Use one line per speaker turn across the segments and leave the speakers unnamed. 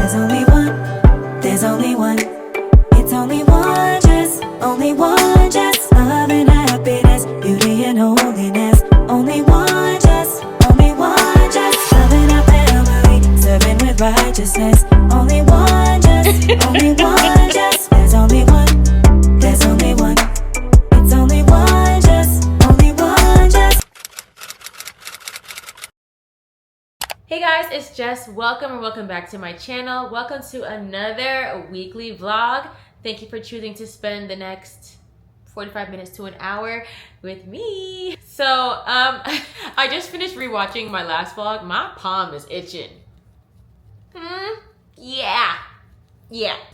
There's only one, there's only one. It's only one, just only one, just love and happiness, beauty and holiness. Only one, just loving our family, serving with righteousness. Only one, just only one, just there's only one, there's only one. It's only one, just only one, just.
Hey guys, it's Jess. Welcome and welcome back to my channel. Welcome to another weekly vlog. Thank you for choosing to spend the next 45 minutes to an hour with me. So, I just finished rewatching my last vlog. My palm is itching. Yeah.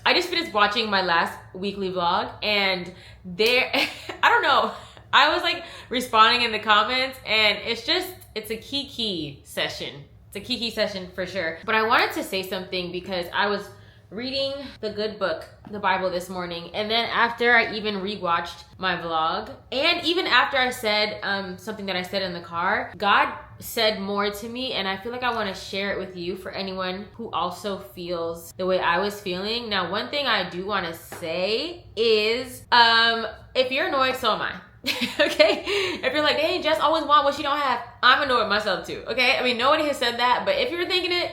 I just finished watching my last weekly vlog and I don't know. I was like responding in the comments and it's a kiki session. It's a kiki session for sure. But I wanted to say something because I was reading the good book, the Bible, this morning. And then after I even rewatched my vlog, and even after I said something that I said in the car, God said more to me, and I feel like I want to share it with you for anyone who also feels the way I was feeling. Now, one thing I do want to say is, if you're annoyed, so am I. Okay, if you're like, hey, Jess always want what she don't have, I'm annoyed myself too. Okay, I mean, nobody has said that, but if you're thinking it,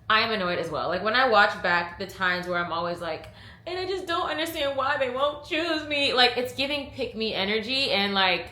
I am annoyed as well. Like when I watch back the times where I'm always like, and I just don't understand why they won't choose me, like it's giving pick me energy, and like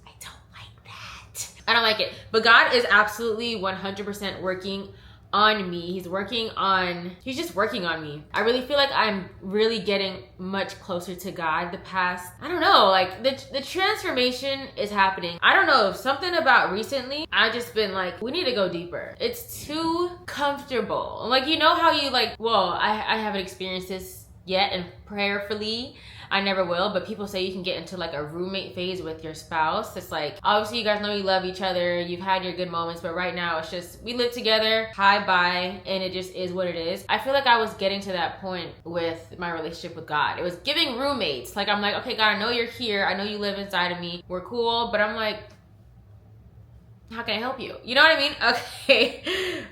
I don't like that. I don't like it. But God is absolutely 100% working on me. He's just working on me. I really feel like I'm really getting much closer to God the past, I don't know, like the transformation is happening. I don't know, something about recently, I've just been like, we need to go deeper. It's too comfortable. Like, you know how you like, well, I haven't experienced this yet, and prayerfully, I never will, but people say you can get into like a roommate phase with your spouse. It's like, obviously you guys know you love each other, you've had your good moments, but right now it's just, we live together, hi, bye, and it just is what it is. I feel like I was getting to that point with my relationship with God. It was giving roommates. Like, I'm like, okay, God, I know you're here, I know you live inside of me, we're cool, but I'm like, how can I help you? You know what I mean? Okay.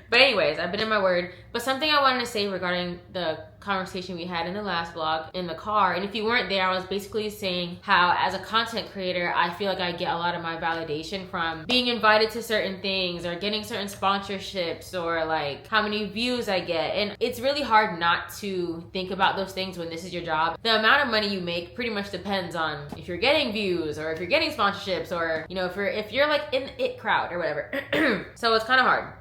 But anyways, I've been in my word. But something I wanted to say regarding the conversation we had in the last vlog in the car, and if you weren't there, I was basically saying how as a content creator, I feel like I get a lot of my validation from being invited to certain things or getting certain sponsorships or like how many views I get. And it's really hard not to think about those things when this is your job. The amount of money you make pretty much depends on if you're getting views or if you're getting sponsorships or, you know, if you're like in the it crowd or whatever. So it's kind of hard.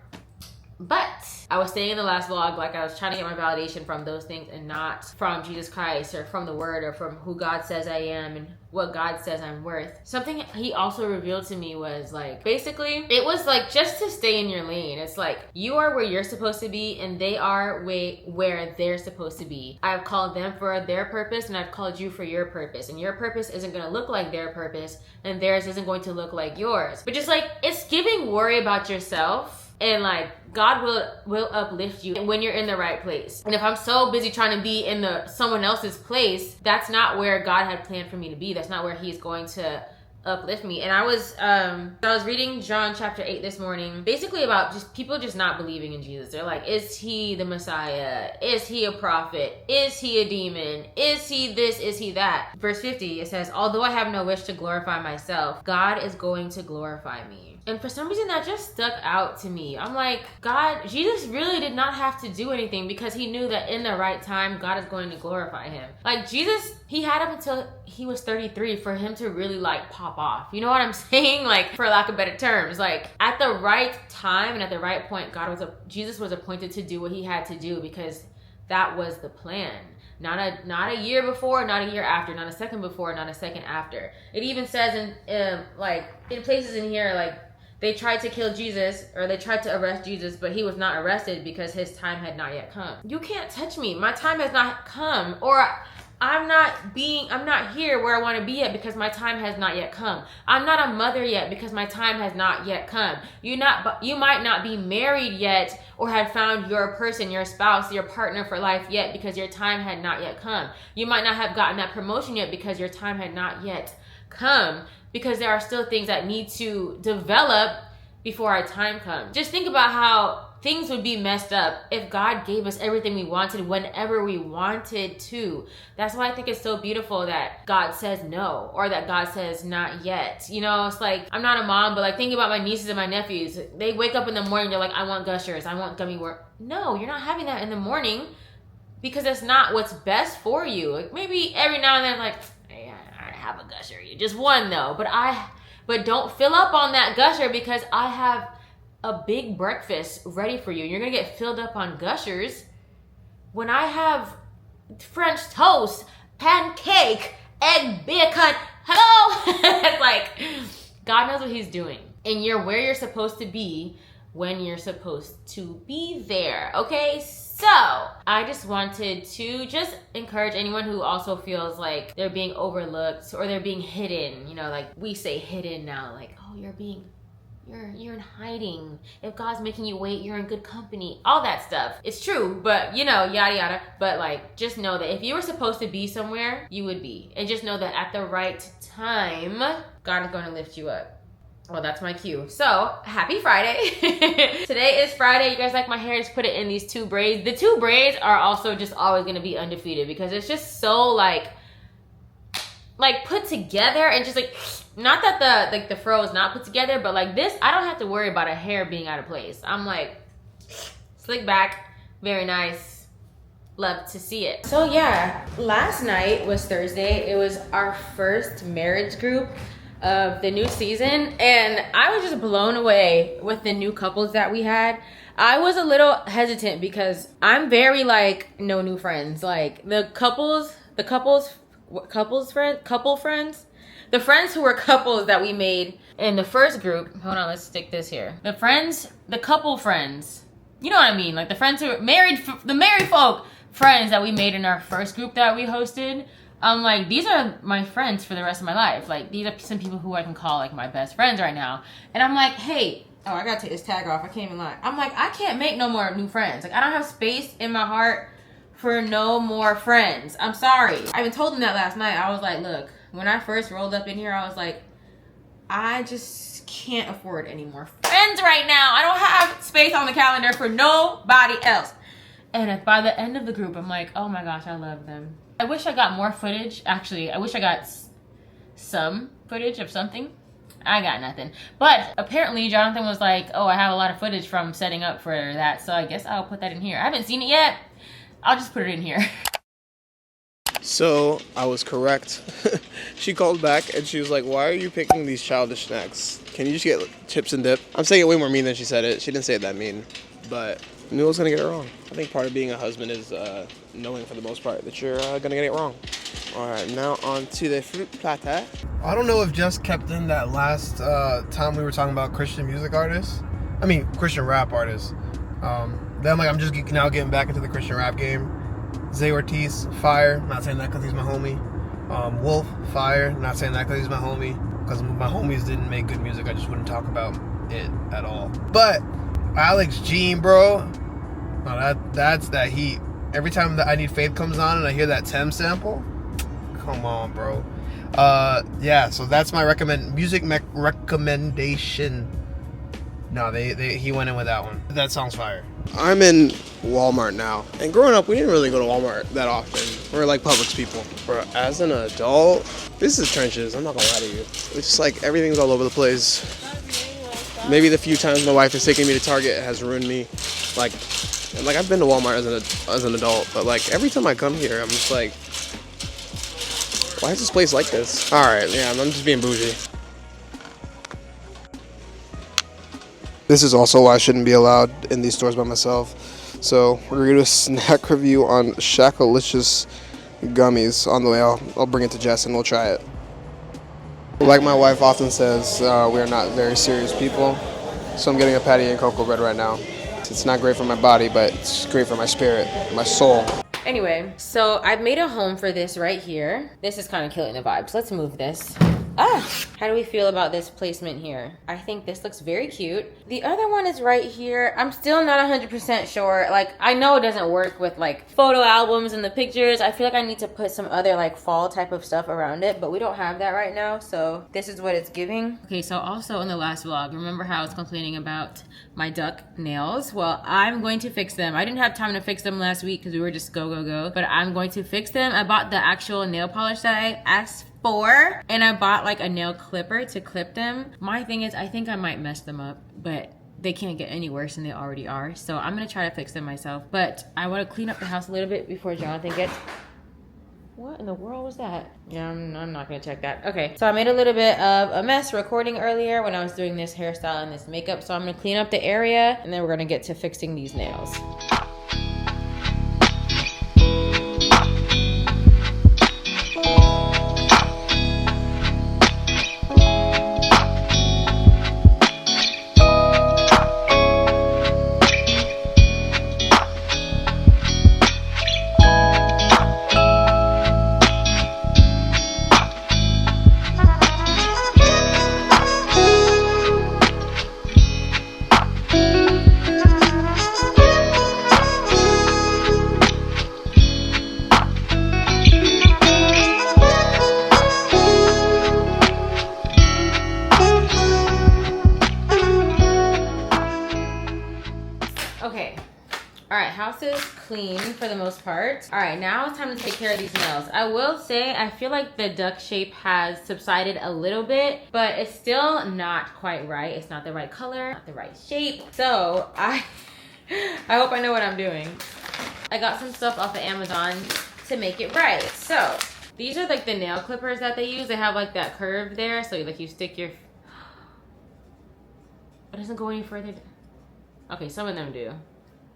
But I was saying in the last vlog, like I was trying to get my validation from those things and not from Jesus Christ or from the word or from who God says I am and what God says I'm worth. Something he also revealed to me was like, basically, it was like just to stay in your lane. It's like, you are where you're supposed to be and they are where they're supposed to be. I've called them for their purpose and I've called you for your purpose. And your purpose isn't gonna look like their purpose and theirs isn't going to look like yours. But just like, it's giving worry about yourself. And like, God will uplift you when you're in the right place. And if I'm so busy trying to be in someone else's place, that's not where God had planned for me to be. That's not where he's going to uplift me. And I was reading John chapter 8 this morning, basically about just people just not believing in Jesus. They're like, is he the Messiah? Is he a prophet? Is he a demon? Is he this? Is he that? Verse 50, it says, although I have no wish to glorify myself, God is going to glorify me. And for some reason that just stuck out to me. I'm like, God, Jesus really did not have to do anything because he knew that in the right time, God is going to glorify him. Like Jesus, he had up until he was 33 for him to really like pop off. You know what I'm saying? Like, for lack of better terms, like at the right time and at the right point, Jesus was appointed to do what he had to do because that was the plan. Not a year before, not a year after, not a second before, not a second after. It even says in places in here, like, they tried to kill Jesus, or they tried to arrest Jesus, but he was not arrested because his time had not yet come. You can't touch me. My time has not come. Or I'm not here where I want to be yet because my time has not yet come. I'm not a mother yet because my time has not yet come. You might not be married yet or have found your person, your spouse, your partner for life yet because your time had not yet come. You might not have gotten that promotion yet because your time had not yet come, because there are still things that need to develop before our time comes. Just think about how things would be messed up if God gave us everything we wanted whenever we wanted to. That's why I think it's so beautiful that God says no, or that God says not yet. You know, it's like, I'm not a mom, but like thinking about my nieces and my nephews, they wake up in the morning, they're like, I want Gushers, I want gummy worm. No, you're not having that in the morning, because it's not what's best for you. Like maybe every now and then, like, hey, I have a Gusher, you just one though, but don't fill up on that Gusher, because I have a big breakfast ready for you. You're gonna get filled up on Gushers when I have French toast, pancake, egg, bacon. Hello. It's like, God knows what he's doing, and you're where you're supposed to be when you're supposed to be there. Okay, so I just wanted to just encourage anyone who also feels like they're being overlooked or they're being hidden. You know, like we say hidden now, like, oh, you're in hiding. If God's making you wait, you're in good company. All that stuff. It's true, but you know, yada yada. But like, just know that if you were supposed to be somewhere, you would be. And just know that at the right time, God is going to lift you up. Well, that's my cue. So, happy Friday. Today is Friday. You guys like my hair? Just put it in these 2 braids. The 2 braids are also just always going to be undefeated, because it's just so like put together, and just like, not that the fro is not put together, but like this, I don't have to worry about a hair being out of place. I'm like, slick back, very nice. Love to see it. So yeah, last night was Thursday. It was our first marriage group of the new season, and I was just blown away with the new couples that we had. I was a little hesitant because I'm very like, no new friends. Like the couple friends, the friends who were couples that we made in the first group. Hold on, let's stick this here. The couple friends, you know what I mean? Like the friends who are married, the married folk friends that we made in our first group that we hosted. I'm like, these are my friends for the rest of my life. Like, these are some people who I can call like my best friends right now. And I'm like, hey, oh, I gotta take this tag off. I can't even lie. I'm like, I can't make no more new friends. Like, I don't have space in my heart for no more friends. I'm sorry. I even told them that last night. I was like, look, when I first rolled up in here, I was like, I just can't afford any more friends right now. I don't have space on the calendar for nobody else. And by the end of the group, I'm like, oh my gosh, I love them. I wish I got more footage. Actually, I wish I got some footage of something. I got nothing. But apparently Jonathan was like, oh, I have a lot of footage from setting up for that, so I guess I'll put that in here. I haven't seen it yet. I'll just put it in here.
So I was correct. She called back and she was like, why are you picking these childish snacks? Can you just get chips and dip? I'm saying it way more mean than she said it. She didn't say it that mean, but I knew I was going to get it wrong. I think part of being a husband is knowing for the most part that you're going to get it wrong. All right, now on to the fruit platter.
I don't know if Jess kept in that last time we were talking about Christian music artists. I mean, Christian rap artists. Then I'm just now getting back into the Christian rap game. Zay Ortiz, fire. Not saying that because he's my homie. Wolf, fire. Not saying that because he's my homie. Because my homies didn't make good music, I just wouldn't talk about it at all. But Alex Jean, bro. No, that's that heat. Every time that I Need Faith comes on and I hear that Tem sample, come on, bro. Yeah, so that's my recommendation. No, he went in with that one. That song's fire.
I'm in Walmart now. And growing up, we didn't really go to Walmart that often. We were like Publix people. Bro, as an adult, this is trenches. I'm not gonna lie to you. It's just like everything's all over the place. Maybe the few times my wife has taken me to Target has ruined me. Like I've been to Walmart as an adult, but like every time I come here, I'm just like, why is this place like this? All right, yeah, I'm just being bougie. This is also why I shouldn't be allowed in these stores by myself. So we're gonna do a snack review on Shakalicious gummies. On the way, I'll bring it to Jess and we'll try it. Like my wife often says, we are not very serious people. So I'm getting a patty and cocoa bread right now. It's not great for my body, but it's great for my spirit, my soul.
Anyway, so I've made a home for this right here. This is kind of killing the vibes. Let's move this. How do we feel about this placement here? I think this looks very cute. The other one is right here. I'm still not 100% sure. Like, I know it doesn't work with like photo albums and the pictures. I feel like I need to put some other like fall type of stuff around it, but we don't have that right now. So this is what it's giving. Okay, so also in the last vlog, remember how I was complaining about my duck nails? Well, I'm going to fix them. I didn't have time to fix them last week because we were just go, but I'm going to fix them. I bought the actual nail polish that I asked for, and I bought like a nail clipper to clip them. My thing is, I think I might mess them up, but they can't get any worse than they already are. So I'm gonna try to fix them myself. But I wanna clean up the house a little bit before Jonathan gets... What in the world was that? Yeah, I'm not gonna check that. Okay, so I made a little bit of a mess recording earlier when I was doing this hairstyle and this makeup. So I'm gonna clean up the area and then we're gonna get to fixing these nails. Okay, all right, house is clean for the most part. All right, now it's time to take care of these nails. I will say, I feel like the duck shape has subsided a little bit, but it's still not quite right. It's not the right color, not the right shape. So I hope I know what I'm doing. I got some stuff off of Amazon to make it right. So these are like the nail clippers that they use. They have like that curve there. So like you stick your, it doesn't go any further. Okay, some of them do.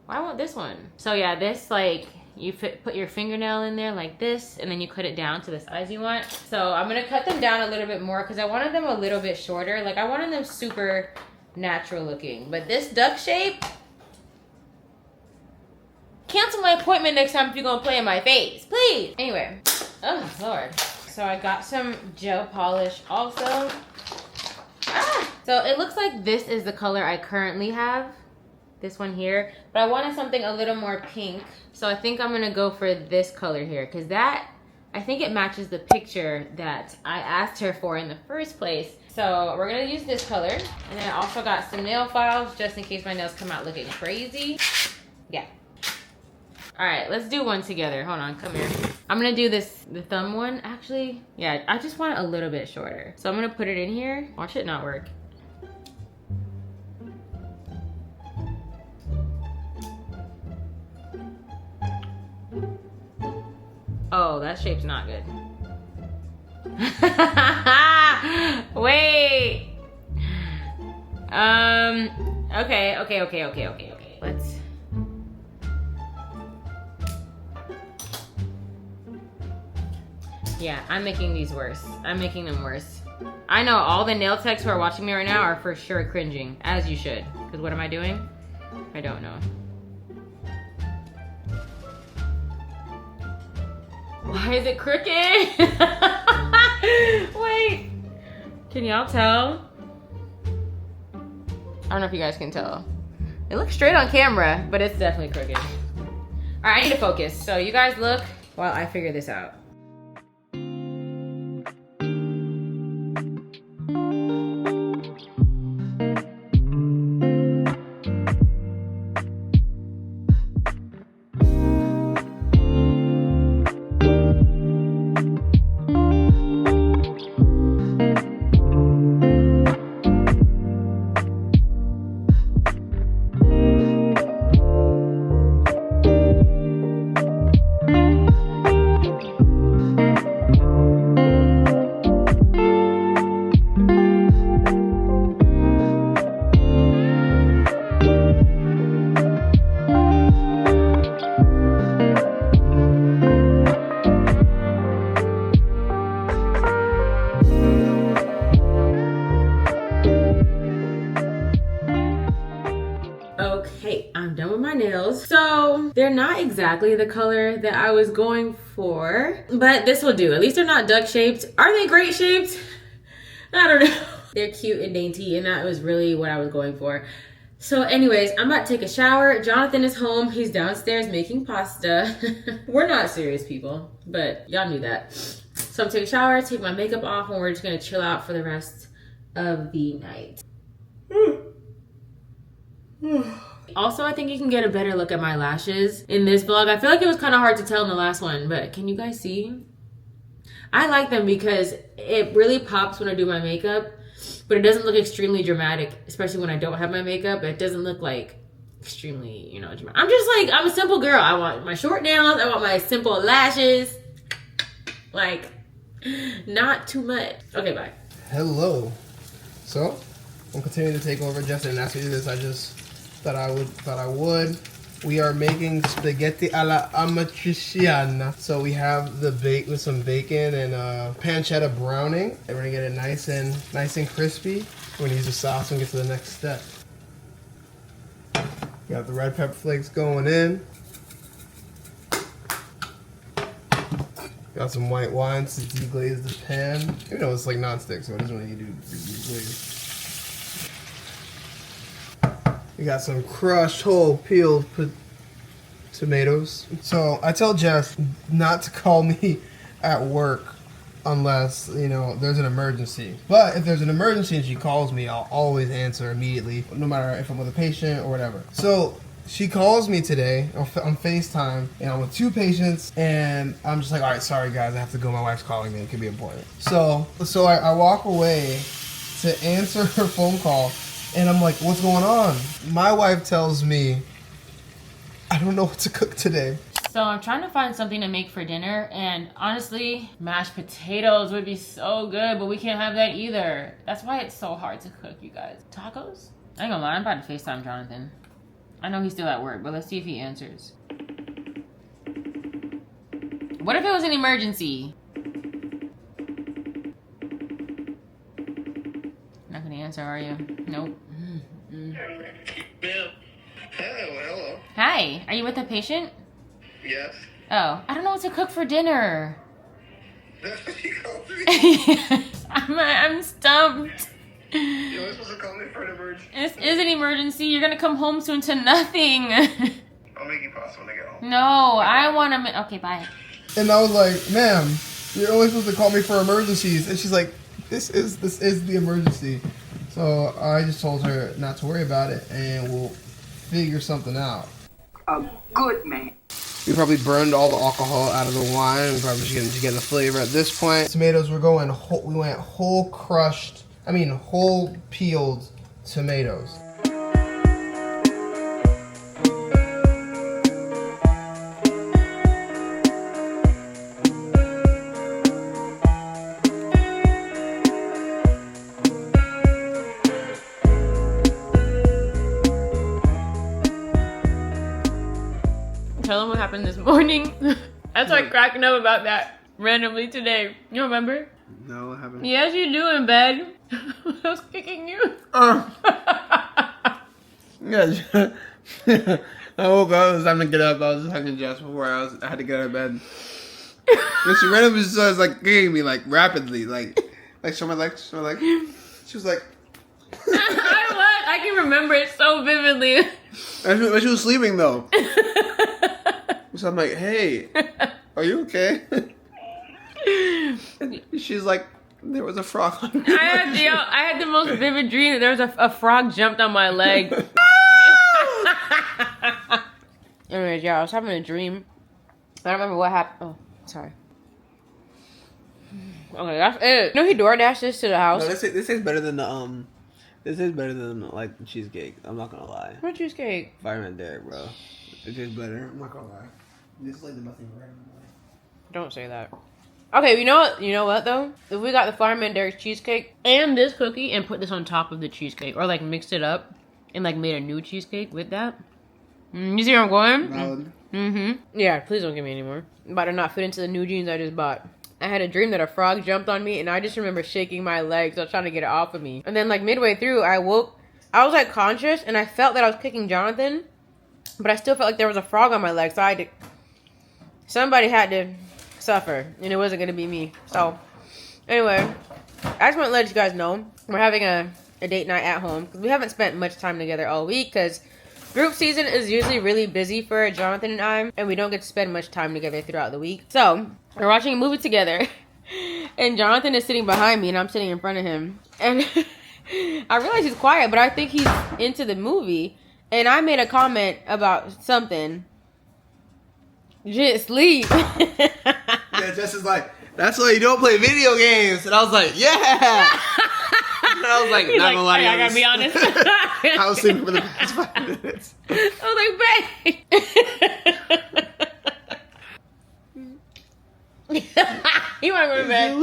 Why won't this one? So yeah, this like, you put your fingernail in there like this, and then you cut it down to the size you want. So I'm gonna cut them down a little bit more because I wanted them a little bit shorter. Like I wanted them super natural looking. But this duck shape, cancel my appointment next time if you're gonna play in my face, please. Anyway, oh Lord. So I got some gel polish also. So it looks like this is the color I currently have. This one here, but I wanted something a little more pink, so I think I'm gonna go for this color here because that, I think it matches the picture that I asked her for in the first place. So we're gonna use this color, and then I also got some nail files just in case my nails come out looking crazy. Yeah. All right, let's do one together. Hold on, come here. I'm gonna do this, the thumb one actually. Yeah, I just want it a little bit shorter, so I'm gonna put it in here. Watch it not work. Oh, that shape's not good. Wait. Okay. Let's. Yeah, I'm making these worse. I'm making them worse. I know all the nail techs who are watching me right now are for sure cringing, as you should. Because what am I doing? I don't know. Why is it crooked? Wait, can y'all tell? I don't know if you guys can tell. It looks straight on camera, but it's definitely crooked. All right, I need to focus. So you guys look while I figure this out. nails. So they're not exactly the color that I was going for, but this will do. At least they're not duck shaped. Are they great shaped? I don't know. They're cute and dainty, and that was really what I was going for. So anyways, I'm about to take a shower. Jonathan is home. He's downstairs making pasta. We're not serious people, but y'all knew that. So I'm taking a shower, take my makeup off, and we're just gonna chill out for the rest of the night. Also, I think you can get a better look at my lashes in this vlog. I feel like it was kind of hard to tell in the last one, but can you guys see? I like them because it really pops when I do my makeup, but it doesn't look extremely dramatic, especially when I don't have my makeup. It doesn't look like extremely, you know, dramatic. I'm just like, I'm a simple girl. I want my short nails. I want my simple lashes. Like, not too much. Okay, bye.
Hello. So, I'm continuing to take over. Jess didn't ask me to do this. I just thought I would. We are making spaghetti alla amatriciana. So we have the bake with some bacon and pancetta browning. And we're gonna get it nice and crispy. We're gonna use the sauce and get to the next step. Got the red pepper flakes going in. Got some white wine to deglaze the pan. Even though it's like non-stick, so it doesn't really do deglaze. We got some crushed, whole, peeled tomatoes. So I tell Jess not to call me at work unless, you know, there's an emergency. But if there's an emergency and she calls me, I'll always answer immediately, no matter if I'm with a patient or whatever. So she calls me today on FaceTime, and I'm with 2 patients, and I'm just like, all right, sorry guys, I have to go. My wife's calling me. It could be important. So I walk away to answer her phone call. And I'm like, what's going on? My wife tells me, I don't know what to cook today.
So I'm trying to find something to make for dinner, and honestly, mashed potatoes would be so good, but we can't have that either. That's why it's so hard to cook, you guys. Tacos? I ain't gonna lie, I'm about to FaceTime Jonathan. I know he's still at work, but let's see if he answers. What if it was an emergency? Not gonna answer, are you? Nope.
Ma'am. Hello.
Hi, are you with a patient?
Yes.
Oh, I don't know what to cook for dinner.
That's what she called me.
I'm stumped.
You were supposed to call me for an emergency.
This is an emergency. You're gonna come home soon to nothing.
I'll make you pasta when I get home.
No, I wanna okay, bye.
And I was like, ma'am, you're only supposed to call me for emergencies. And she's like, this is the emergency. So I just told her not to worry about it, and we'll figure something out.
A good man.
We probably burned all the alcohol out of the wine. We're probably just getting the flavor at this point. Tomatoes, we went whole peeled tomatoes.
Tell them what happened this morning. I started cracking up about that randomly today. You remember?
No, what happened?
Yes, you do in bed. I was kicking you.
Yeah. I woke up. It was time to get up. I was hugging Jess before I had to get out of bed. And she randomly started like kicking me like rapidly, like show my leg. She was like.
I can remember it so vividly.
And she was sleeping though. So I'm like, hey, are you okay? And she's like, there was a frog on me.
I had the most vivid dream that there was a frog jumped on my leg. Anyways, yeah, I was having a dream. I don't remember what happened. Oh, sorry. Okay, that's it. You know he DoorDashed this to the house?
No, this is better than the This is better than like the cheesecake. I'm not gonna lie.
What cheesecake?
Fireman Derek, bro. It tastes better. I'm not gonna lie. This is like the best thing ever.
Don't say that. Okay, you know what? You know what though? If we got the Fireman Derek's cheesecake and this cookie and put this on top of the cheesecake, or like mixed it up and like made a new cheesecake with that. You see where I'm going?
Valid.
Mm-hmm. Yeah, please don't give me any more. I'm about to not fit into the new jeans I just bought. I had a dream that a frog jumped on me, and I just remember shaking my legs. I was trying to get it off of me. And then like midway through, I woke. I was like conscious, and I felt that I was kicking Jonathan, but I still felt like there was a frog on my leg. So somebody had to suffer, and it wasn't gonna be me. So anyway, I just want to let you guys know we're having a date night at home because we haven't spent much time together all week because group season is usually really busy for Jonathan and I, and we don't get to spend much time together throughout the week. So we're watching a movie together, and Jonathan is sitting behind me, and I'm sitting in front of him. And I realize he's quiet, but I think he's into the movie. And I made a comment about something. Just sleep.
Yeah, Jess is like, that's why you don't play video games. And I was like, yeah. And I was like, not gonna lie to you.
I gotta be honest.
I was sleeping for the past 5 minutes.
I was like, babe. You wanna go to bed?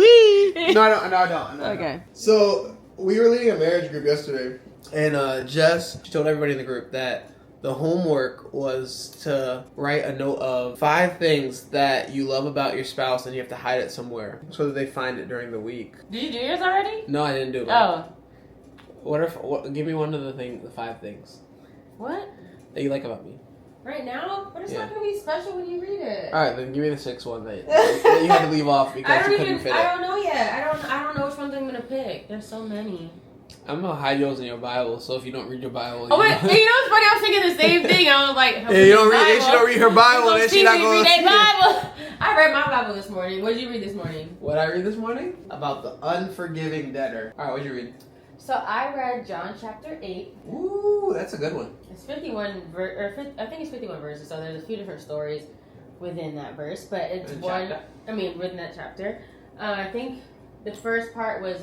No, I don't.
Okay.
So, we were leading a marriage group yesterday. And Jess, she told everybody in the group that the homework was to write a note of 5 things that you love about your spouse and you have to hide it somewhere so that they find it during the week.
Did you do yours already?
No, I didn't do it.
Oh.
Give me one of the 5 things
What?
that you like about me.
Right now? But it's
Yeah.
not gonna be special when you read it.
Alright, then give me the 6th one that you had to leave off because you couldn't fit it.
I don't know yet. I don't know which ones I'm gonna pick. There's so many.
I'm gonna hide yours in your Bible, so if you don't read your Bible...
Oh, wait, you know what's funny? I was thinking the same thing. I was like...
Hey, you don't read, she don't read her Bible, then she not gonna...
Read their Bible. I read my Bible this morning. What did you read this morning?
What I read this morning? About the unforgiving debtor. Alright, what did you read?
So I read John chapter 8.
Ooh, that's a good one.
It's 51, I think it's 51 verses, so there's a few different stories within that verse, but it's within that chapter. I think the first part was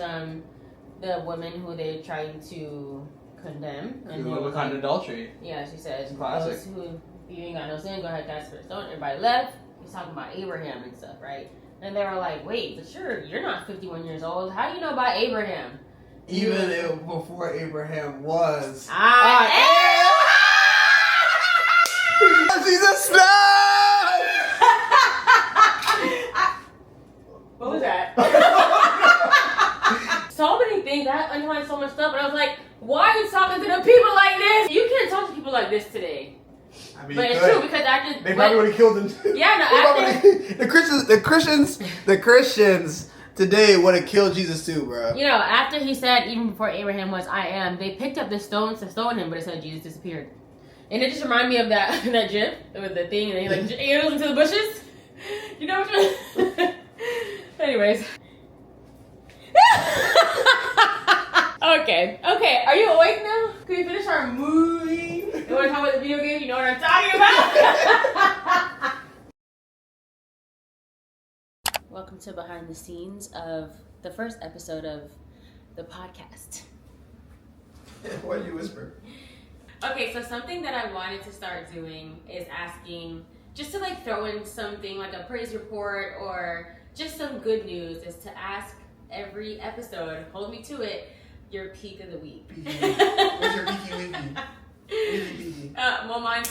the woman who they tried to condemn. And
What kind of adultery?
Yeah, she says,
Classic.
those who, you ain't got no sin, go ahead, cast first stone. Everybody left. He's talking about Abraham and stuff, right? And they were like, wait, but sure, you're not 51 years old. How do you know about Abraham?
Even before Abraham was. She's a snob!
What was that? So many things. I underlined so much stuff, and I was like, why are you talking to the people like this? You can't talk to people like this today.
I mean,
But it's true because after
they probably would have killed him.
Yeah, no, after
the Christians today would have killed Jesus too, bro.
you know, after he said even before Abraham was I am, they picked up the stones to stone him, but it said Jesus disappeared. And it just reminded me of that that gif with the thing, and he like goes into the bushes. You know what? Anyways. Okay. Are you awake now? Can we finish our movie? You want to talk about the video game? You know what I'm talking about? Welcome to behind the scenes of the first episode of the podcast.
Why did you whisper?
Okay, so something that I wanted to start doing is asking, just to like throw in something like a praise report or just some good news, is to ask every episode, hold me to it, your peak of the week.
What's your peaky winky?
Well, mine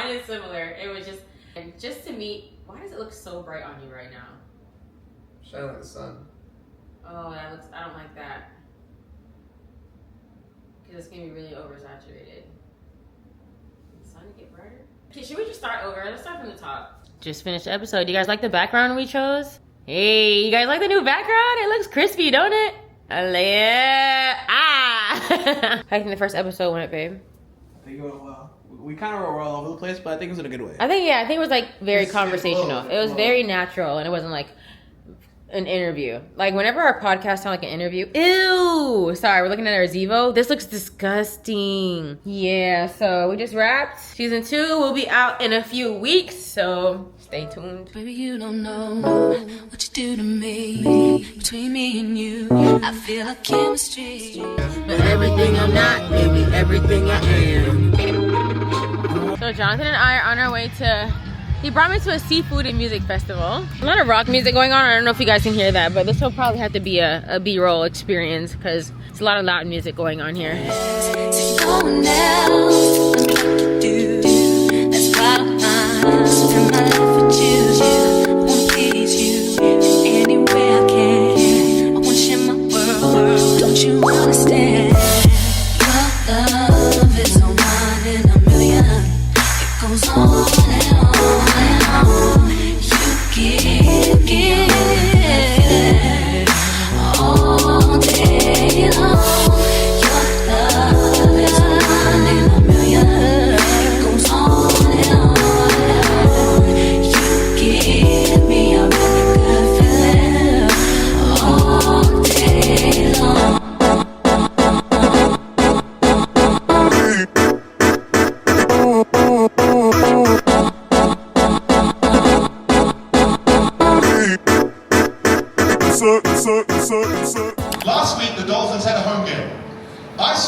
is similar. It was just to meet. Why does it look so bright on you right now?
Shine like the sun.
Oh, I don't like that. Because it's gonna be really oversaturated. The sun get brighter. Okay, should we just start over? Let's start from the top. Just finished the episode. You guys like the background we chose? Hey, you guys like the new background? It looks crispy, don't it? How do you think the first episode went, babe?
I think it went well. We kind of were all over the place, but I think it was in a good way.
I think it was like very
It's
conversational.
flow.
It was very natural, and it wasn't like an interview. Like whenever our podcast sound like an interview, ew. Sorry, we're looking at our Zevo. This looks disgusting. Yeah, so we just wrapped. Season 2 will be out in a few weeks, so stay tuned.
Baby, you don't know what you do to me. Between me and you, I feel like chemistry.
But everything I'm not, baby, everything I am. So Jonathan and I are on our way to, he brought me to a seafood and music festival. A lot of rock music going on. I don't know if you guys can hear that, but this will probably have to be a B-roll experience because it's a lot of loud music going on here.
There's no one else I could do. That's bottom line. Spend my life with you. I wanna please you any way I can. I wanna share my world. Don't you understand? Your love is on one in a million. It goes on and on and on. You give it all.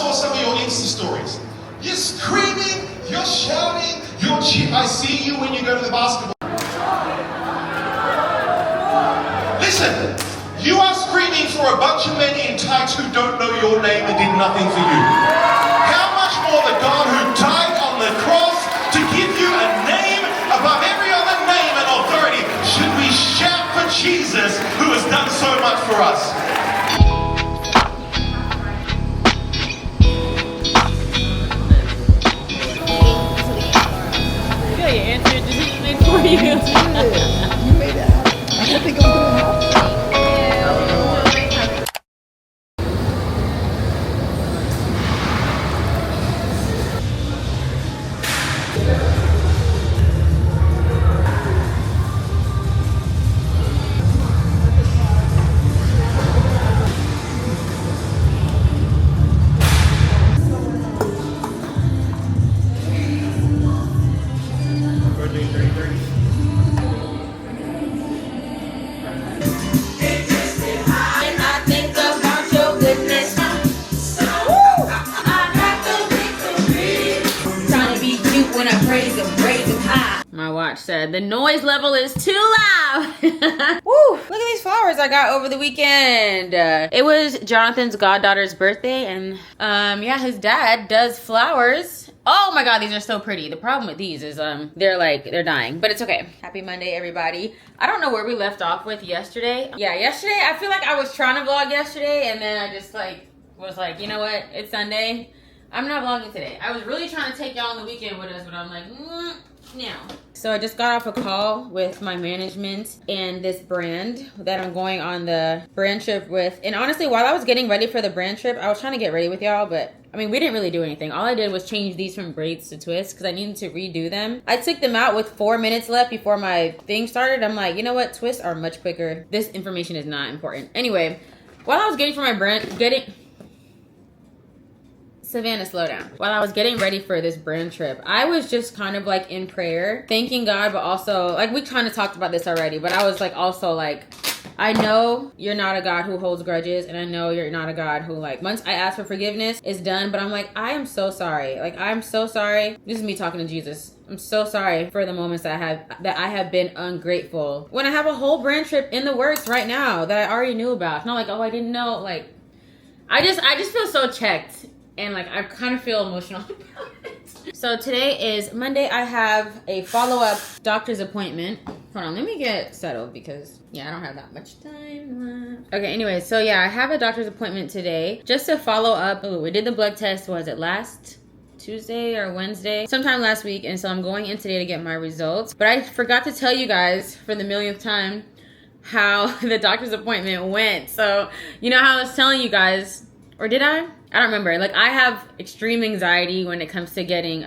saw some of your Insta stories. You're screaming, you're shouting, you're cheering. I see you when you go to the basketball. Listen, you are screaming for a bunch of men in tights who don't know your name and did nothing for you. How much more the God who died on the cross to give you a name above every other name and authority should we shout for Jesus who has done so much for us?
Yeah, your answer just made for you.
You made it happen. I didn't think it was gonna happen.
My watch said the noise level is too loud. Woo! Look at these flowers I got over the weekend. It was Jonathan's goddaughter's birthday, and yeah, his dad does flowers. Oh my god, these are so pretty. The problem with these is they're dying, but it's okay. Happy Monday, everybody. I don't know where we left off with yesterday. Yeah, yesterday I feel like I was trying to vlog yesterday, and then I just was like, you know what? It's Sunday. I'm not vlogging today. I was really trying to take y'all on the weekend with us, but I'm like, no. So I just got off a call with my management and this brand that I'm going on the brand trip with. And honestly, while I was getting ready for the brand trip, I was trying to get ready with y'all, but I mean, we didn't really do anything. All I did was change these from braids to twists because I needed to redo them. I took them out with 4 minutes left before my thing started. I'm like, you know what? Twists are much quicker. This information is not important. Anyway, while I was getting for my brand, Savannah, slow down. While I was getting ready for this brand trip, I was just kind of like in prayer, thanking God, but also, like, we kind of talked about this already, but I was like, also like, I know you're not a God who holds grudges, and I know you're not a God who, like, once I ask for forgiveness, it's done, but I'm like, I am so sorry. Like, I'm so sorry. This is me talking to Jesus. I'm so sorry for the moments that I have been ungrateful. When I have a whole brand trip in the works right now that I already knew about. It's not like, oh, I didn't know. Like, I just feel so checked. And like, I kind of feel emotional about it. So today is Monday. I have a follow-up doctor's appointment. Hold on, let me get settled because, yeah, I don't have that much time left. Okay, anyway, so yeah, I have a doctor's appointment today just to follow up. We did the blood test, was it last Tuesday or Wednesday? Sometime last week, and so I'm going in today to get my results. But I forgot to tell you guys for the millionth time how the doctor's appointment went. So, you know how I was telling you guys, or did I? I don't remember. Like, I have extreme anxiety when it comes to getting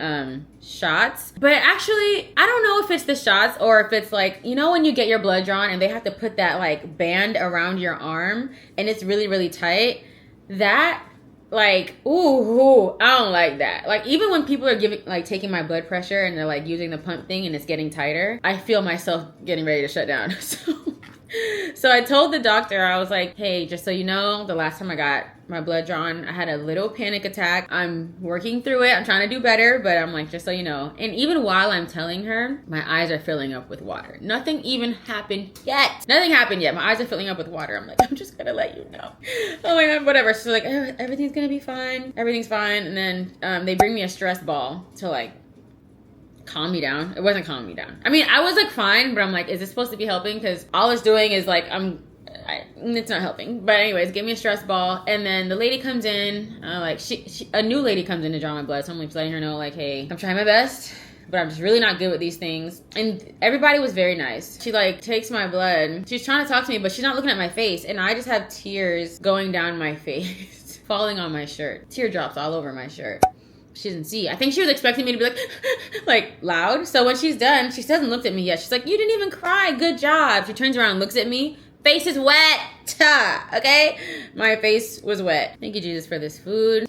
shots. But actually, I don't know if it's the shots or if it's like, you know when you get your blood drawn and they have to put that like band around your arm and it's really, really tight? That, like, ooh, I don't like that. Like, even when people are taking my blood pressure and they're like using the pump thing and it's getting tighter, I feel myself getting ready to shut down. So I told the doctor, I was like, hey, just so you know, the last time I got my blood drawn, I had a little panic attack. I'm working through it. I'm trying to do better, but I'm like, just so you know. And even while I'm telling her, my eyes are filling up with water. Nothing even happened yet. Nothing happened yet. My eyes are filling up with water. I'm like, I'm just gonna let you know. Oh my God, whatever. So like, oh, everything's gonna be fine. Everything's fine. And then they bring me a stress ball to like calm me down. It wasn't calming me down. I mean, I was like fine, but I'm like, is this supposed to be helping? Because all it's doing is like, it's not helping. But anyways, give me a stress ball. And then the lady comes in, like a new lady comes in to draw my blood. So I'm like letting her know like, hey, I'm trying my best, but I'm just really not good with these things. And everybody was very nice. She like takes my blood. She's trying to talk to me, but she's not looking at my face. And I just have tears going down my face, falling on my shirt. Teardrops all over my shirt. She doesn't see. I think she was expecting me to be like, like loud. So when she's done, she hasn't looked at me yet. She's like, you didn't even cry. Good job. She turns around and looks at me. Face is wet. Okay? My face was wet. Thank you, Jesus, for this food.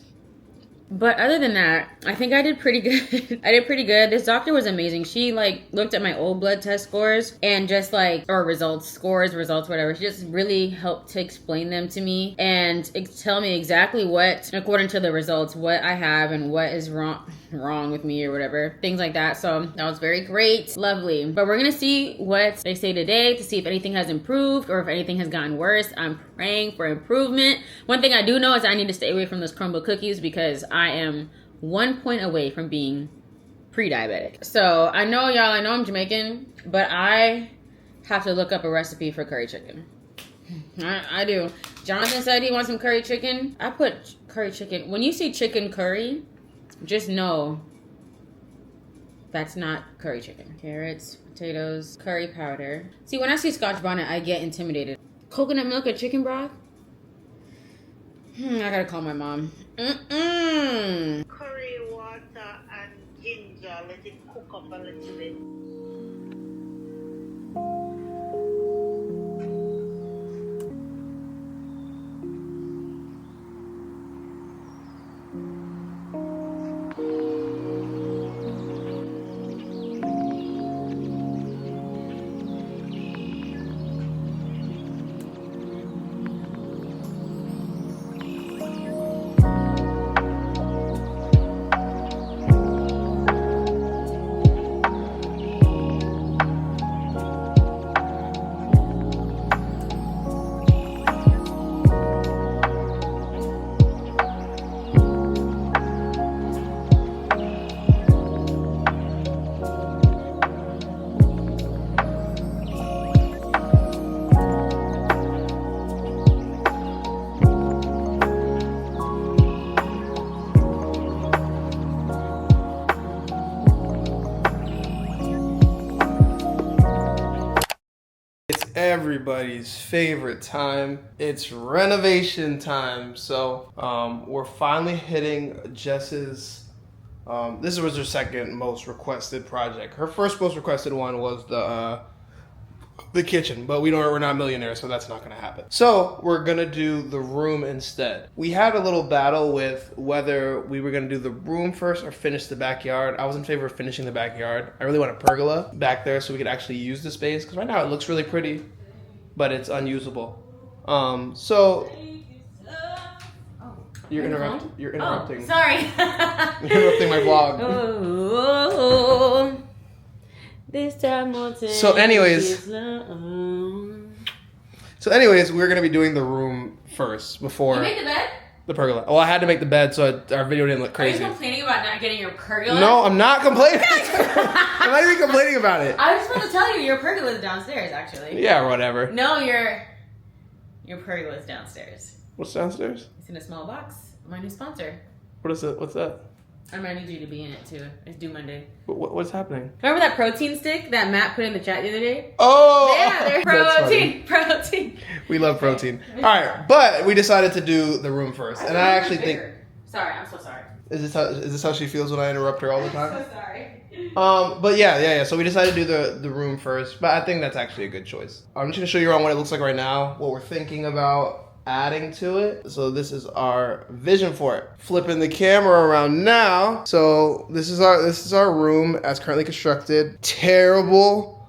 But other than that, I think I did pretty good. I did pretty good. This doctor was amazing. She like looked at my old blood test scores and just like, or results, whatever. She just really helped to explain them to me and tell me exactly what, according to the results, what I have and what is wrong with me or whatever, things like that. So that was very great, lovely. But we're gonna see what they say today to see if anything has improved or if anything has gotten worse. I'm praying for improvement. One thing I do know is I need to stay away from those crumble cookies because I am 1 point away from being pre-diabetic. So I know I'm Jamaican, but I have to look up a recipe for curry chicken. I do. Jonathan said he wants some curry chicken. I put curry chicken. When you see chicken curry, just know that's not curry chicken. Carrots, potatoes, curry powder. See, when I see Scotch bonnet, I get intimidated. Coconut milk or chicken broth? I gotta call my mom.
Curry water and ginger, let it cook up a little bit.
Everybody's favorite time. It's renovation time. So we're finally hitting Jess's this was her second most requested project. Her first most requested one was the kitchen, but we're not millionaires, so that's not gonna happen. So we're gonna do the room instead. We had a little battle with whether we were gonna do the room first or finish the backyard. I was in favor of finishing the backyard. I really want a pergola back there so we could actually use the space, because right now it looks really pretty, but it's unusable. So you're interrupting.
Oh, sorry.
You're interrupting my vlog.
Oh, this time we'll take
So anyways, we're gonna be doing the room first before
You made the bed?
the pergola. Well, I had to make the bed so our video didn't look crazy.
Are you complaining about not getting your pergola?
No, I'm not complaining. I'm not even complaining about it.
I was just about to tell you your pergola is downstairs, actually.
Yeah, whatever.
No, your pergola is downstairs.
What's downstairs?
It's in a small box. My new sponsor.
What is it? What's that?
I'm gonna need you to be in it too. It's due Monday.
What's happening?
Remember that protein stick that Matt put in the chat the other day?
Oh!
Yeah, there's
That's funny.
protein.
We love protein. All right, but we decided to do the room first, and I actually think.
Sorry, I'm so sorry.
Is this how she feels when I interrupt her all the time?
I'm so sorry.
But yeah. So we decided to do the room first, but I think that's actually a good choice. I'm just gonna show you around what it looks like right now, what we're thinking about adding to it. So this is our vision for it. Flipping the camera around now. So this is our room as currently constructed. Terrible.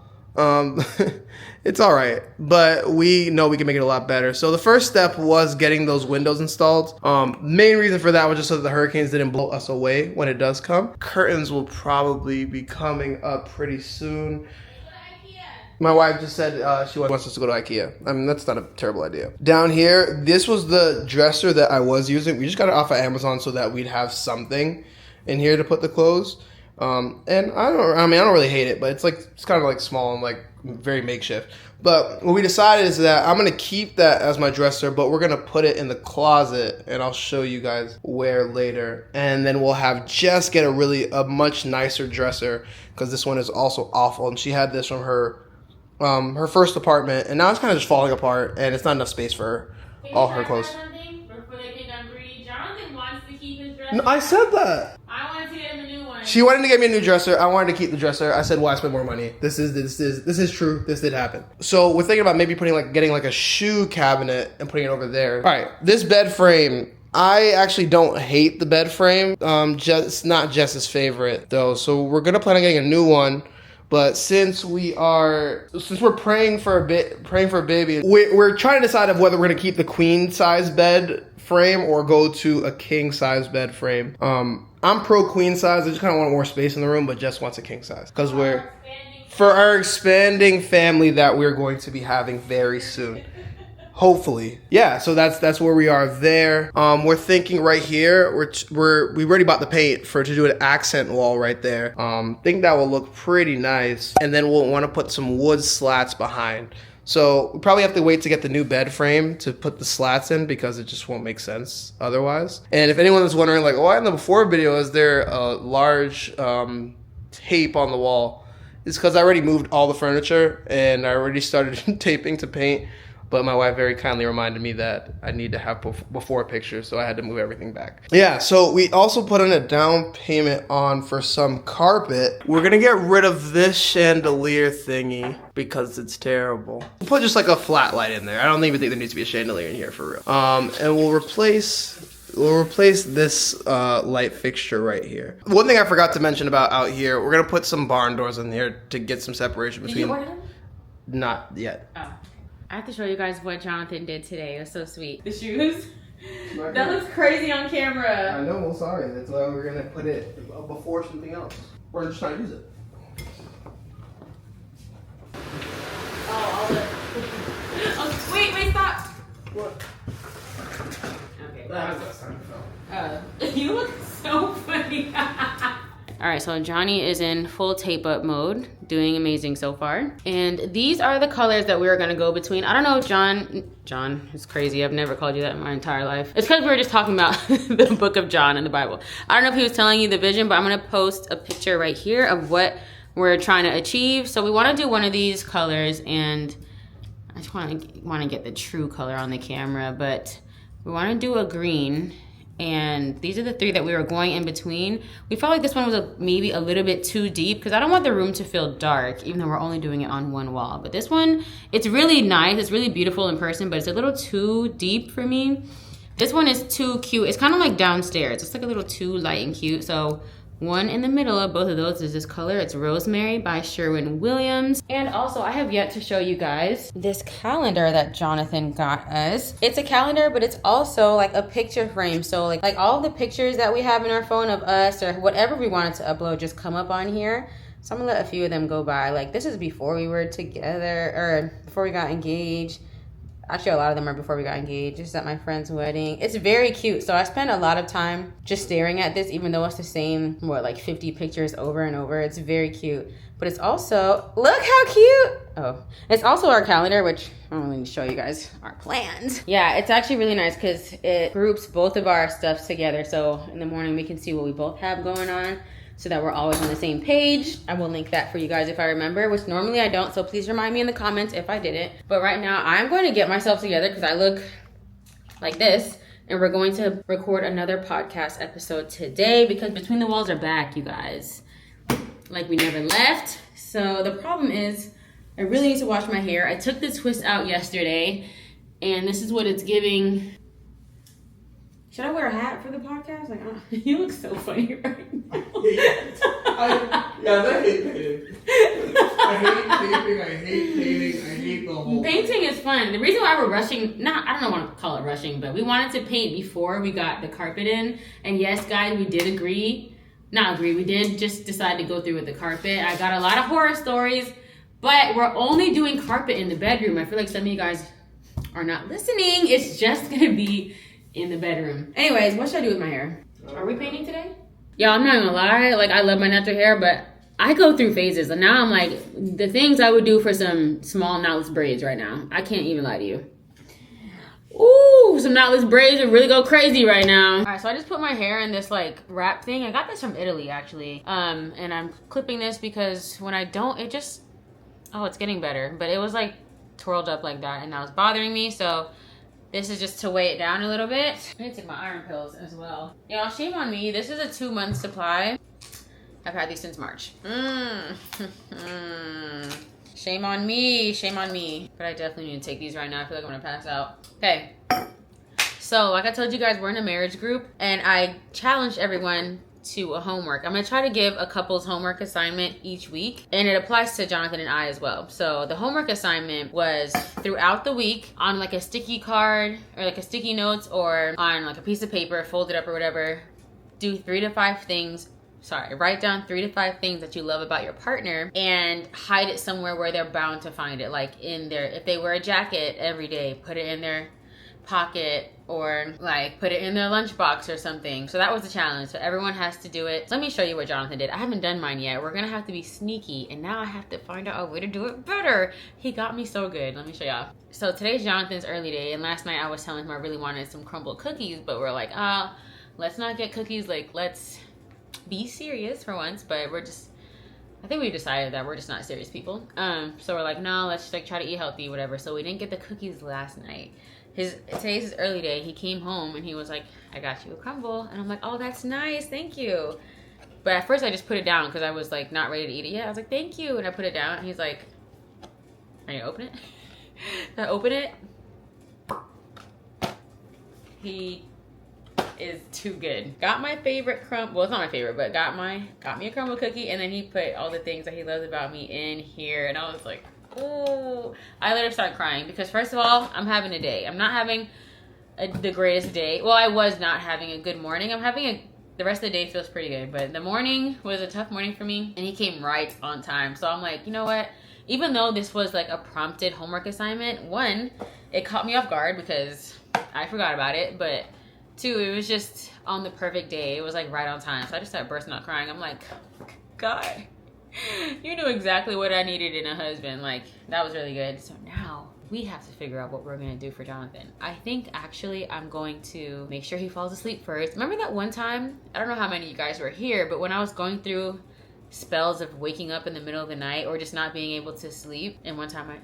It's all right, but we know we can make it a lot better. So the first step was getting those windows installed. Main reason for that was just so that the hurricanes didn't blow us away when it does come. Curtains will probably be coming up pretty soon. My wife just said she wants us to go to IKEA. I mean, that's not a terrible idea. Down here, this was the dresser that I was using. We just got it off of Amazon so that we'd have something in here to put the clothes. And I don't really hate it, but it's kind of like small and like very makeshift. But what we decided is that I'm gonna keep that as my dresser, but we're gonna put it in the closet, and I'll show you guys where later. And then we'll have Jess get a much nicer dresser, because this one is also awful, and she had this from her first apartment, and now it's kind of just falling apart, and it's not enough space for all her clothes.
Jonathan wants to keep his dresser.
No, I said that.
I wanted to get him a new one.
She wanted to get me a new dresser. I wanted to keep the dresser. I said, why spend more money? This is true. This did happen. So we're thinking about maybe getting a shoe cabinet and putting it over there. All right, this bed frame, I actually don't hate the bed frame. Just not Jess's favorite though. So we're gonna plan on getting a new one. But since we're praying for a baby, we're trying to decide of whether we're gonna keep the queen size bed frame or go to a king size bed frame. I'm pro queen size. I just kind of want more space in the room, but Jess wants a king size because for our expanding family that we're going to be having very soon. Hopefully. Yeah, so that's where we are there. We're thinking right here, we already bought the paint to do an accent wall right there. Think that will look pretty nice. And then we'll want to put some wood slats behind. So we probably have to wait to get the new bed frame to put the slats in because it just won't make sense otherwise. And if anyone is wondering like, why in the before video is there a large tape on the wall? It's because I already moved all the furniture and I already started taping to paint. But my wife very kindly reminded me that I need to have before pictures, so I had to move everything back. Yeah, so we also put in a down payment on for some carpet. We're gonna get rid of this chandelier thingy because it's terrible. We'll put just like a flat light in there. I don't even think there needs to be a chandelier in here for real. And we'll replace this light fixture right here. One thing I forgot to mention about out here, we're gonna put some barn doors in here to get some separation between.
Did you order them?
Not yet.
Oh. I have to show you guys what Jonathan did today. It was so sweet. The shoes? That looks crazy on camera.
I know, well, sorry. That's why we're going to put it before something else. We're just trying to use it.
Oh, wait, stop.
What?
Okay. You look so funny. All right, so Johnny is in full tape up mode, doing amazing so far. And these are the colors that we are gonna go between. I don't know if John is crazy. I've never called you that in my entire life. It's because we were just talking about the book of John in the Bible. I don't know if he was telling you the vision, but I'm gonna post a picture right here of what we're trying to achieve. So we wanna do one of these colors, and I just wanna get the true color on the camera, but we wanna do a green. And these are the three that we were going in between. We felt like this one was maybe a little bit too deep because I don't want the room to feel dark, even though we're only doing it on one wall. But this one, it's really nice. It's really beautiful in person, but it's a little too deep for me. This one is too cute. It's kind of like downstairs. It's like a little too light and cute. So one in the middle of both of those is this color. It's Rosemary by Sherwin-Williams. And also I have yet to show you guys this calendar that Jonathan got us. It's a calendar, but it's also like a picture frame. So like all the pictures that we have in our phone of us or whatever we wanted to upload just come up on here. So I'm gonna let a few of them go by. Like this is before we were together or before we got engaged. Actually, a lot of them are before we got engaged. This is at my friend's wedding. It's very cute. So I spent a lot of time just staring at this, even though it's the same, like 50 pictures over and over. It's very cute. But it's also, look how cute. Oh, it's also our calendar, which I don't really need to show you guys our plans. Yeah, it's actually really nice because it groups both of our stuff together. So in the morning, we can see what we both have going on, so that we're always on the same page. I will link that for you guys if I remember, which normally I don't, so please remind me in the comments if I didn't. But right now, I'm going to get myself together because I look like this, and we're going to record another podcast episode today because Between the Walls are back, you guys. Like we never left. So the problem is, I really need to wash my hair. I took the twist out yesterday, and this is what it's giving. Should I wear a hat for the podcast? Like, you look so funny right now.
I hate painting. I hate painting. I hate the whole
Painting is fun. The reason why we're rushing, I don't know want to call it rushing, but we wanted to paint before we got the carpet in. And yes, guys, we did we did just decide to go through with the carpet. I got a lot of horror stories, but we're only doing carpet in the bedroom. I feel like some of you guys are not listening. It's just going to be in the bedroom. Anyways, what should I do with my hair? Are we painting today? Yeah, I'm not gonna lie. Like, I love my natural hair, but I go through phases. And now I'm like, the things I would do for some small knotless braids right now. I can't even lie to you. Ooh, some knotless braids would really go crazy right now. All right, so I just put my hair in this like wrap thing. I got this from Italy, actually. And I'm clipping this because when I don't, it just, it's getting better. But it was like twirled up like that and that was bothering me, so this is just to weigh it down a little bit. I need to take my iron pills as well. Y'all, shame on me. This is a 2-month supply. I've had these since March. Shame on me, shame on me. But I definitely need to take these right now. I feel like I'm gonna pass out. Okay, So like I told you guys, we're in a marriage group and I challenged everyone to a homework. I'm gonna try to give a couple's homework assignment each week, and it applies to Jonathan and I as well. So the homework assignment was throughout the week on like a sticky card or like a sticky notes or on like a piece of paper, fold it up or whatever, do 3 to 5 things. Write down 3 to 5 things that you love about your partner and hide it somewhere where they're bound to find it. Like in their, if they wear a jacket every day, put it in their pocket or like put it in their lunchbox or something. So that was the challenge. So everyone has to do it. Let me show you what Jonathan did. I haven't done mine yet. We're gonna have to be sneaky, and now I have to find out a way to do it better. He got me so good. Let me show y'all. So today's Jonathan's early day, and last night I was telling him I really wanted some crumbled cookies, but we're like, let's not get cookies. Like, let's be serious for once. But we're just, I think we decided that we're just not serious people. So we're like, no, let's just like try to eat healthy, whatever. So we didn't get the cookies last night. Today's his early day. He came home and he was like, I got you a crumble. And I'm like, oh, that's nice, thank you. But at first I just put it down because I was like not ready to eat it yet. I was like, thank you. And I put it down and he's like, are you gonna open it? Did I open it? He is too good. Got my favorite well, it's not my favorite, but got me a crumble cookie, and then he put all the things that he loves about me in here, and I was like, ooh. I literally started crying because first of all, I'm having a day. I'm not having the greatest day. Well, I was not having a good morning. The rest of the day feels pretty good, but the morning was a tough morning for me, and he came right on time. So I'm like, you know what? Even though this was like a prompted homework assignment, 1, it caught me off guard because I forgot about it, but 2, it was just on the perfect day. It was like right on time. So I just started bursting out crying. I'm like, God, you knew exactly what I needed in a husband. Like, that was really good. So now we have to figure out what we're gonna do for Jonathan. I think actually I'm going to make sure he falls asleep first. Remember that one time, I don't know how many of you guys were here, but when I was going through spells of waking up in the middle of the night or just not being able to sleep, and one time I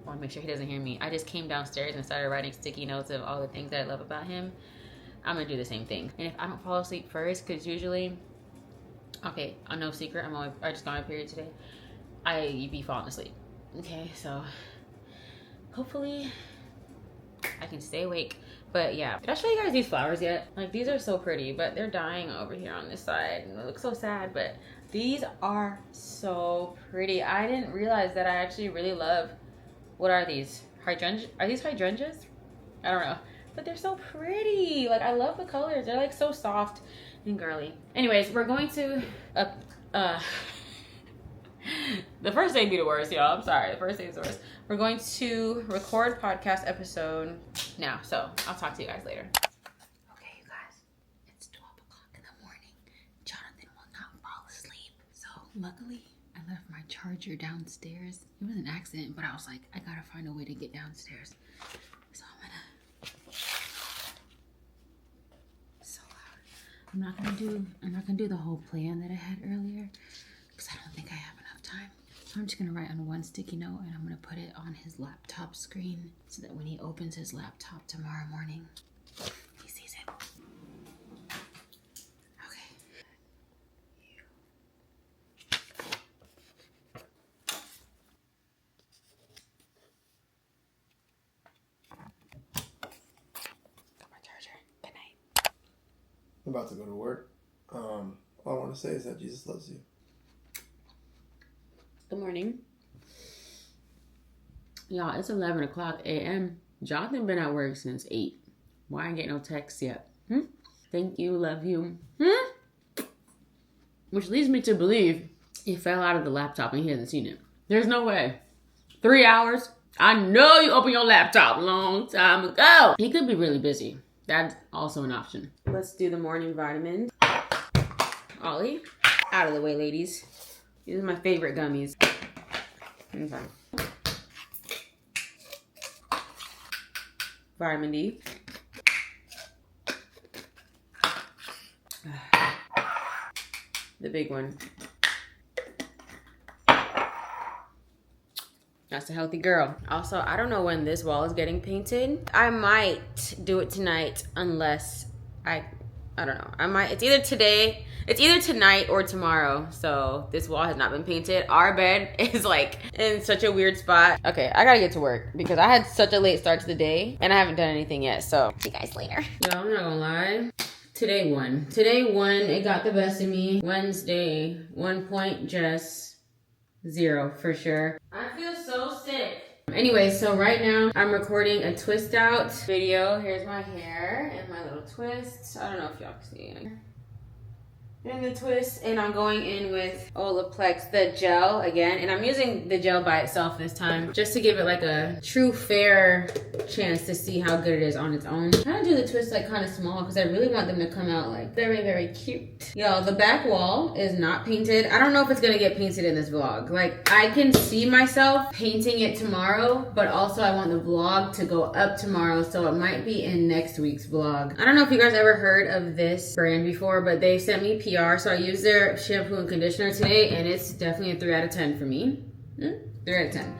want to make sure he doesn't hear me, I just came downstairs and started writing sticky notes of all the things that I love about him. I'm gonna do the same thing. And if I don't fall asleep first, because usually, okay, no secret, I just got my period today, I be falling asleep. Okay, so hopefully I can stay awake. But yeah, did I show you guys these flowers yet? Like, these are so pretty, but they're dying over here on this side, and it looks so sad, but these are so pretty. I didn't realize that I actually really love, what are these? Hydrangeas? Are these hydrangeas? I don't know. But they're so pretty. Like, I love the colors. They're like so soft and girly. Anyways, we're going to the first day be the worst, y'all. I'm sorry. The first day is the worst. We're going to record podcast episode now. So I'll talk to you guys later. Okay, you guys. It's 12 o'clock in the morning. Jonathan will not fall asleep. So luckily, I left my charger downstairs. It was an accident, but I was like, I gotta find a way to get downstairs. So I'm not gonna do the whole plan that I had earlier because I don't think I have enough time. So I'm just gonna write on one sticky note and I'm gonna put it on his laptop screen so that when he opens his laptop tomorrow morning, he sees it. Okay. Got my charger. Good night.
I'm about to go to work. All I want to say is that Jesus loves you.
Good morning. Y'all, it's 11 o'clock a.m. Jonathan been at work since 8. Why I ain't get no texts yet? Thank you, love you. Which leads me to believe it fell out of the laptop and he hasn't seen it. There's no way. 3 hours? I know you opened your laptop a long time ago. He could be really busy. That's also an option. Let's do the morning vitamins. Ollie, out of the way, ladies. These are my favorite gummies. Okay. Vitamin D. The big one. That's a healthy girl. Also, I don't know when this wall is getting painted. I might do it tonight unless I don't know. It's either today. It's either tonight or tomorrow, so this wall has not been painted. Our bed is like in such a weird spot. Okay, I gotta get to work because I had such a late start to the day and I haven't done anything yet, so see you guys later. Yo, I'm not gonna lie. Today won, it got the best of me. Wednesday, 1 point, Jess, 0 for sure. I feel so sick. Anyway, so right now I'm recording a twist out video. Here's my hair and my little twists. I don't know if y'all can see it. And the twist, and I'm going in with Olaplex, the gel again, and I'm using the gel by itself this time just to give it like a true fair chance to see how good it is on its own. I'm trying to do the twist like kind of small because I really want them to come out like very, very cute. Yo, the back wall is not painted. I don't know if it's gonna get painted in this vlog. Like, I can see myself painting it tomorrow, but also I want the vlog to go up tomorrow, so it might be in next week's vlog. I don't know if you guys ever heard of this brand before, but they sent me PR, so I used their shampoo and conditioner today, and it's definitely a 3 out of 10 for me. 3 out of 10.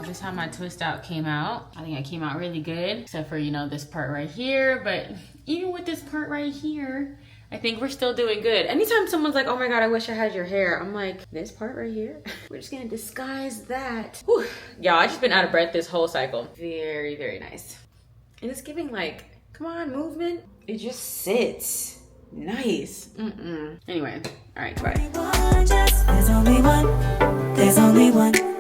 This is how my twist out came out. I think I came out really good, except for, you know, this part right here. But even with this part right here, I think we're still doing good. Anytime someone's like, oh my God, I wish I had your hair, I'm like, this part right here, we're just gonna disguise that. Whew. Y'all, I just been out of breath this whole cycle. Very, very nice. And it's giving like, come on, movement. It just sits nice. Anyway, all right, bye.
There's only one, there's only one.